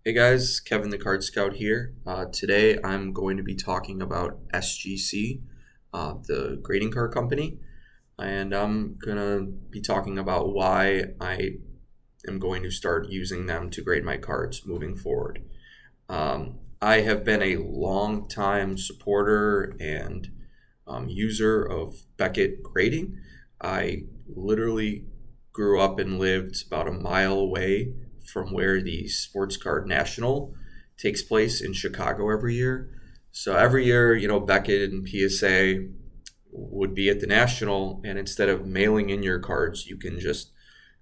Hey guys, Kevin the Card Scout here. Today I'm going to be talking about SGC, the grading card company, and I'm going to be talking about why I am going to start using them to grade my cards moving forward. I have been a long time supporter and user of BECKETT grading. I literally grew up and lived about a mile away from where the Sports Card National takes place in Chicago every year. So every year, BECKETT and PSA would be at the National, and instead of mailing in your cards, you can just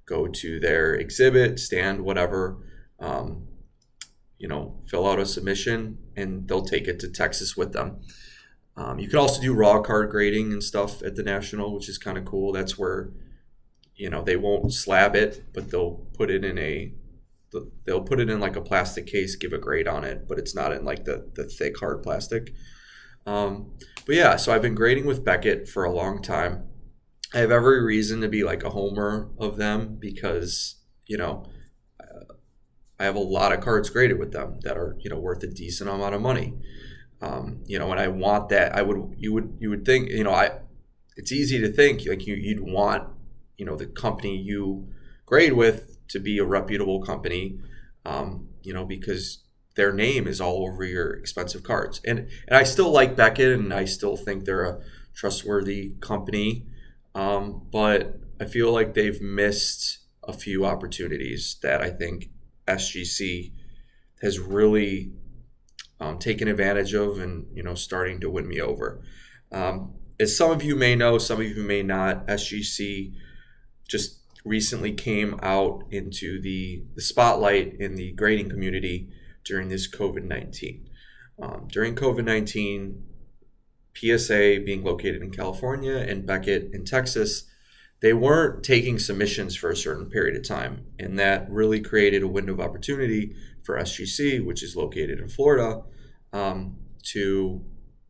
go to their exhibit, stand, whatever, fill out a submission, and they'll take it to Texas with them. You can also do raw card grading and stuff at the National, which is kind of cool. That's where, they won't slab it, but they'll put it in like a plastic case, give a grade on it, but it's not in like the thick hard plastic. But yeah, so I've been grading with BECKETT for a long time. I have every reason to be like a homer of them because, I have a lot of cards graded with them that are, worth a decent amount of money. And I want that. You would think, it's easy to think like you'd want, the company you grade with to be a reputable company, because their name is all over your expensive cards. And I still like BECKETT, and I still think they're a trustworthy company. But I feel like they've missed a few opportunities that I think SGC has really taken advantage of and, starting to win me over. As some of you may know, some of you may not, SGC just recently came out into the spotlight in the grading community during this COVID-19. During COVID-19, PSA being located in California and BECKETT in Texas, they weren't taking submissions for a certain period of time. And that really created a window of opportunity for SGC, which is located in Florida, to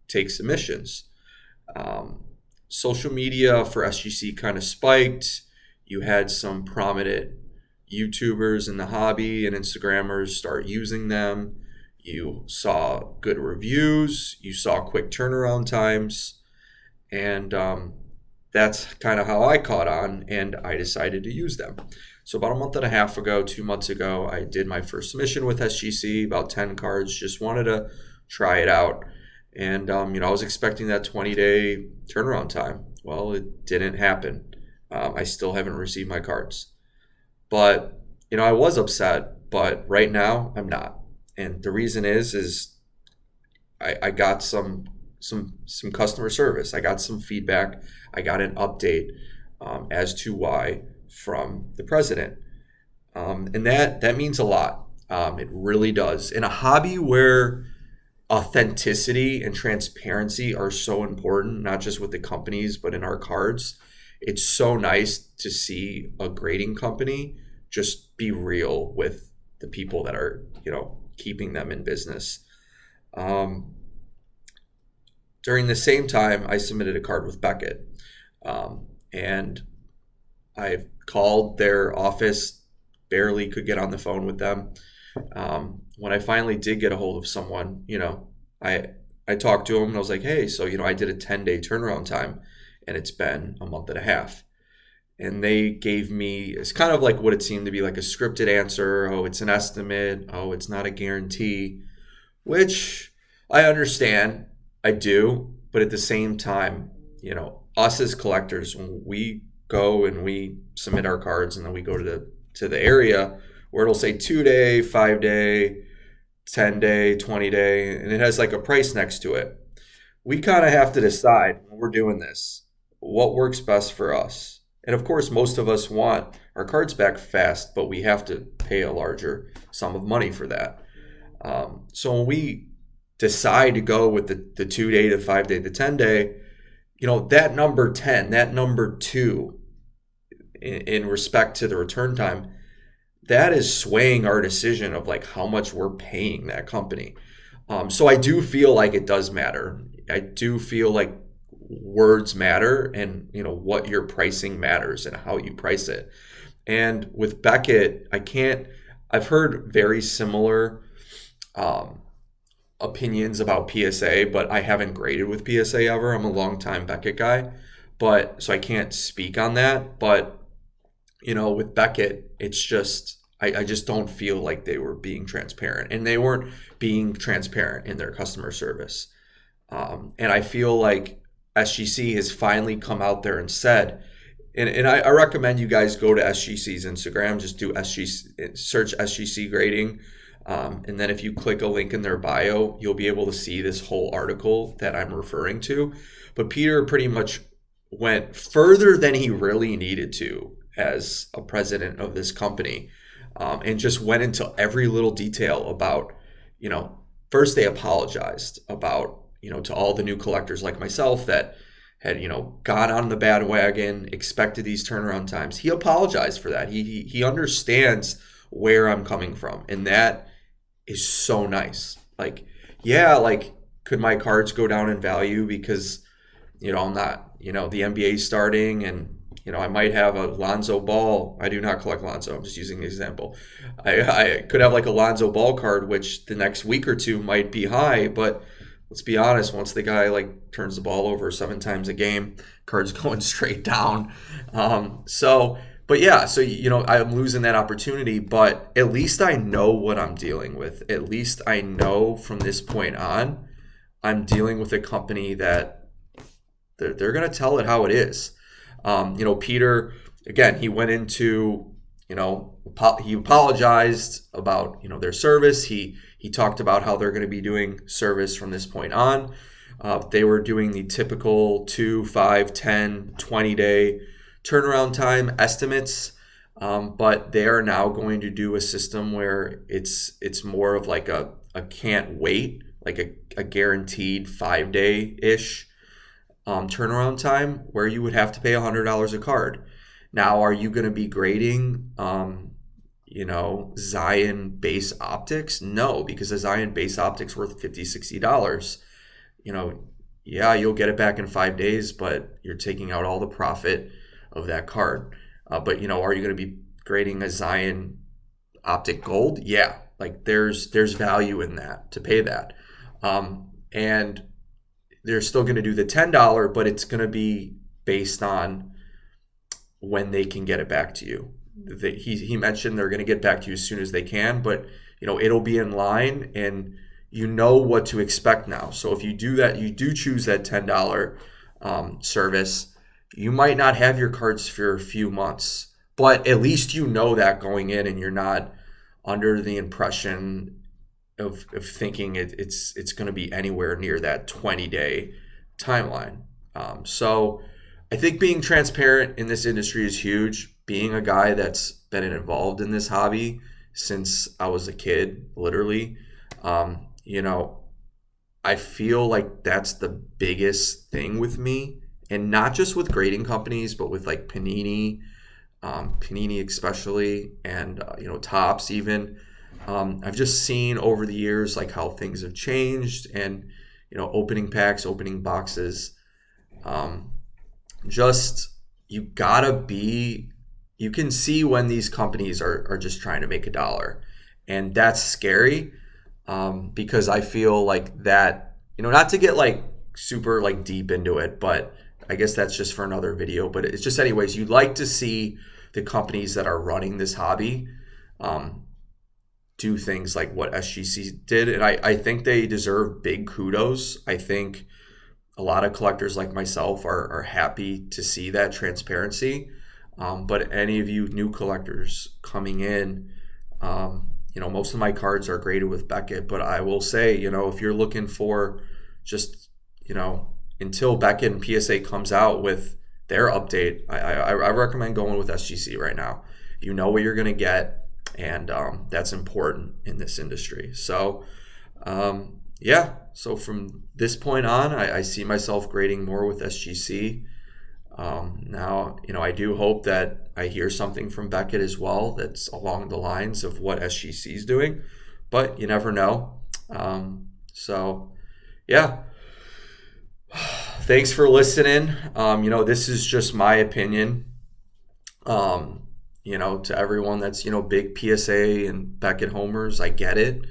take submissions. Social media for SGC kind of spiked. You had some prominent YouTubers in the hobby and Instagrammers start using them. You saw good reviews. You saw quick turnaround times. And that's kind of how I caught on, and I decided to use them. So about a month and a half ago, 2 months ago, I did my first submission with SGC, about 10 cards, just wanted to try it out. And, I was expecting that 20-day turnaround time. Well, it didn't happen. I still haven't received my cards. But, I was upset, but right now I'm not. And the reason is I got some customer service. I got some feedback. I got an update as to why from the president. And that means a lot. It really does. In a hobby where authenticity and transparency are so important, not just with the companies, but in our cards, it's so nice to see a grading company just be real with the people that are, keeping them in business. During the same time, I submitted a card with BECKETT, and I called their office, barely could get on the phone with them. When I finally did get a hold of someone, I talked to him and I was like, hey, so, I did a 10-day turnaround time and it's been a month and a half. And they gave me, it's kind of like what it seemed to be like a scripted answer. Oh, it's an estimate. Oh, it's not a guarantee, which I understand. I do. But at the same time, us as collectors, when we go and we submit our cards and then we go to the area where it'll say 2-day, 5-day, 10-day, 20-day, and it has like a price next to it. We kind of have to decide when we're doing this, what works best for us. And of course, most of us want our cards back fast, but we have to pay a larger sum of money for that. So when we decide to go with the 2-day, the 5-day, the 10-day, that number 10, that number 2, in respect to the return time, that is swaying our decision of like how much we're paying that company. So I do feel like it does matter. I do feel like words matter, and what your pricing matters and how you price it. And with BECKETT, I've heard very similar um, opinions about PSA, but I haven't graded with PSA ever. I'm a longtime Beckett guy, but so I can't speak on that. But with Beckett, it's just I just don't feel like they were being transparent, and they weren't being transparent in their customer service. And I feel like SGC has finally come out there and said, and I recommend you guys go to SGC's Instagram, just do SGC, search SGC grading. And then if you click a link in their bio, you'll be able to see this whole article that I'm referring to. But Peter pretty much went further than he really needed to as a president of this company, and just went into every little detail about, first they apologized about, to all the new collectors like myself that had, got on the bandwagon, expected these turnaround times. He apologized for that. He understands where I'm coming from, and that is so nice. Like, yeah, like, could my cards go down in value because, I'm not, the NBA starting, and, I might have a Lonzo Ball. I do not collect Lonzo. I'm just using an example. I could have like a Lonzo Ball card, which the next week or two might be high, but let's be honest, once the guy like turns the ball over 7 times a game, cards going straight down. But yeah, so, I'm losing that opportunity, but at least I know what I'm dealing with. At least I know from this point on, I'm dealing with a company that they're going to tell it how it is. Peter, again, he went into, he apologized about, their service. He talked about how they're going to be doing service from this point on. They were doing the typical 2, 5, 10, 20-day turnaround time estimates, but they are now going to do a system where it's more of like a can't wait, like a guaranteed 5-day-ish turnaround time, where you would have to pay $100 a card. Now, are you going to be grading Zion base optics? No, because a Zion base optics worth $50, $60. Yeah, you'll get it back in 5 days, but you're taking out all the profit of that card. But are you going to be grading a Zion optic gold? Yeah, like there's value in that to pay that. And they're still going to do the $10, but it's going to be based on when they can get it back to you. He mentioned they're going to get back to you as soon as they can, but it'll be in line, and what to expect now. So if you do that, you do choose that $10 service, you might not have your cards for a few months, but at least that going in, and you're not under the impression of thinking it's going to be anywhere near that 20-day timeline. So I think being transparent in this industry is huge. Being a guy that's been involved in this hobby since I was a kid, literally, I feel like that's the biggest thing with me, and not just with grading companies, but with like Panini especially, and Topps even. I've just seen over the years like how things have changed, and opening packs, opening boxes. You can see when these companies are just trying to make a dollar, and that's scary, because I feel like that, not to get like super like deep into it, but I guess that's just for another video. But it's just, anyways, you'd like to see the companies that are running this hobby do things like what SGC did, and I think they deserve big kudos. I think a lot of collectors like myself are happy to see that transparency. But any of you new collectors coming in, most of my cards are graded with Beckett, but I will say, if you're looking for just, until Beckett and PSA comes out with their update, I recommend going with SGC right now. You know what you're going to get, and that's important in this industry. So, so from this point on, I see myself grading more with SGC. Now, I do hope that I hear something from Beckett as well that's along the lines of what SGC is doing, but you never know. Thanks for listening. This is just my opinion. To everyone that's, big PSA and Beckett homers, I get it.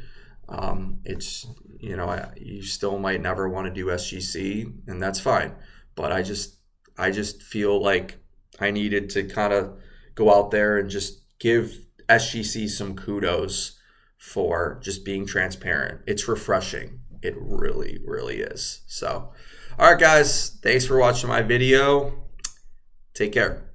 It's, you still might never want to do SGC, and that's fine. But I just feel like I needed to kind of go out there and just give SGC some kudos for just being transparent. It's refreshing. It really, really is. So, all right, guys, thanks for watching my video. Take care.